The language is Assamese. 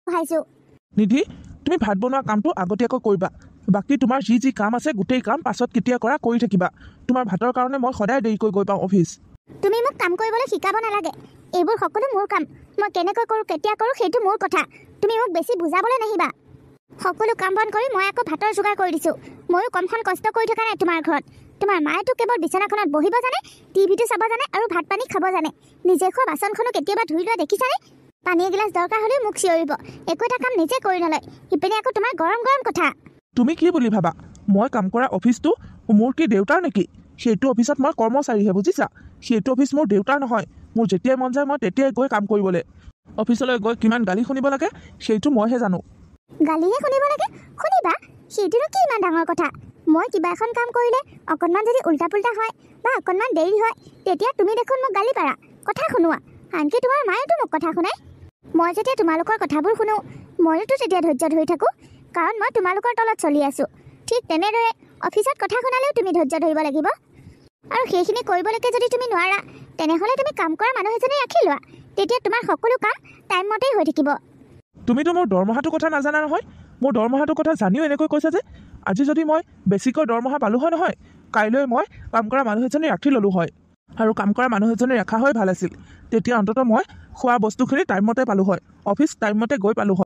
বহাইছোঁ। নিধি, তুমি ভাত বনোৱা কামটো আগতীয়াকৈ কৰিবা। বাকী তোমাৰ যি যি কাম আছে গোটেই কাম পাছত কেতিয়া কৰা কৰি থাকিবা। তোমাৰ ভাতৰ কাৰণে মই সদায় দেৰিকৈ গৈ পাওঁ অফিচ। তুমি মোক কাম কৰিবলৈ শিকাব নালাগে। এইবোৰ সকলো মোৰ কাম। মই কেনেকৈ কৰোঁ কেতিয়া কৰোঁ সেইটো মোৰ কথা। তুমি মোক বেছি বুজাবলৈ নাহিবা। সকলো কাম বন কৰি মই আকৌ ভাতৰ যোগাৰ কৰি দিছোঁ। ময়ো কমখন কষ্ট কৰি থকা নাই তোমাৰ ঘৰত। তোমাৰ মায়েতো কেৱল বিচনাখনত বহিব জানে, টিভিটো চাব জানে আৰু ভাত পানী খাব জানে। নিজে খোৱা বাচনখনো কেতিয়াবা ধুই লোৱা দেখিছানে? পানী এগিলাচ দৰকাৰ হ'লেও মোক চিঞৰিব। একো এটা কাম নিজে কৰি নলয়। ইপিনে আকৌ তোমাৰ গৰম গৰম কথা। তুমি কি বুলি ভাবা? মই কাম কৰা অফিচটো মোৰ কি দেউতাৰ নেকি? সেইটো অফিচত মই কৰ্মচাৰীহে, বুজিছা? সেইটো অফিচ মোৰ দেউতাৰ নহয়। মোৰ যেতিয়াই মন যায় মই তেতিয়াই গৈ কাম কৰিবলৈ। অফিচলৈ গৈ কিমান গালি শুনিব লাগে সেইটো মইহে জানো। গালিহে শুনিব লাগে? শুনিবা, সেইটোনো কি ইমান ডাঙৰ কথা? মই কিবা এখন কাম কৰিলে অকণমান যদি উল্টা পুল্টা হয় বা অকণমান দেৰি হয় তেতিয়া তুমি দেখোন মোক গালি পাৰা, কথা শুনোৱা। আনকি তোমাৰ মায়েতো মোক কথা শুনাই। মই যেতিয়া তোমালোকৰ কথাবোৰ শুনো ময়োতো তেতিয়া ধৈৰ্য ধৰি থাকোঁ, কাৰণ মই তোমালোকৰ তলত চলি আছোঁ। ঠিক তেনেদৰে অফিচত কথা শুনালেও তুমি ধৈৰ্য ধৰিব লাগিব। আৰু সেইখিনি কৰিবলৈকে যদি তুমি নোৱাৰা তেনেহ'লে তুমি কাম কৰা মানুহ এজনী ৰাখি লোৱা। তেতিয়া তোমাৰ সকলো কাম টাইম মতেই হৈ থাকিব। তুমিতো মোৰ দৰমহাটোৰ কথা নাজানা নহয়। মোৰ দৰমহাটোৰ কথা জানিও এনেকৈ কৈছা যে? আজি যদি মই বেছিকৈ দৰমহা পালোঁ হয় নহয়, কাইলৈ মই কাম কৰা মানুহ এজনী ৰাখি ল'লোঁ হয়। আৰু কাম কৰা মানুহ এজনী ৰখা হৈ ভাল আছিল। তেতিয়া অন্ততঃ মই খোৱা বস্তুখিনি টাইমমতে পালোঁ হয়, অফিচ টাইমমতে গৈ পালোঁ হয়।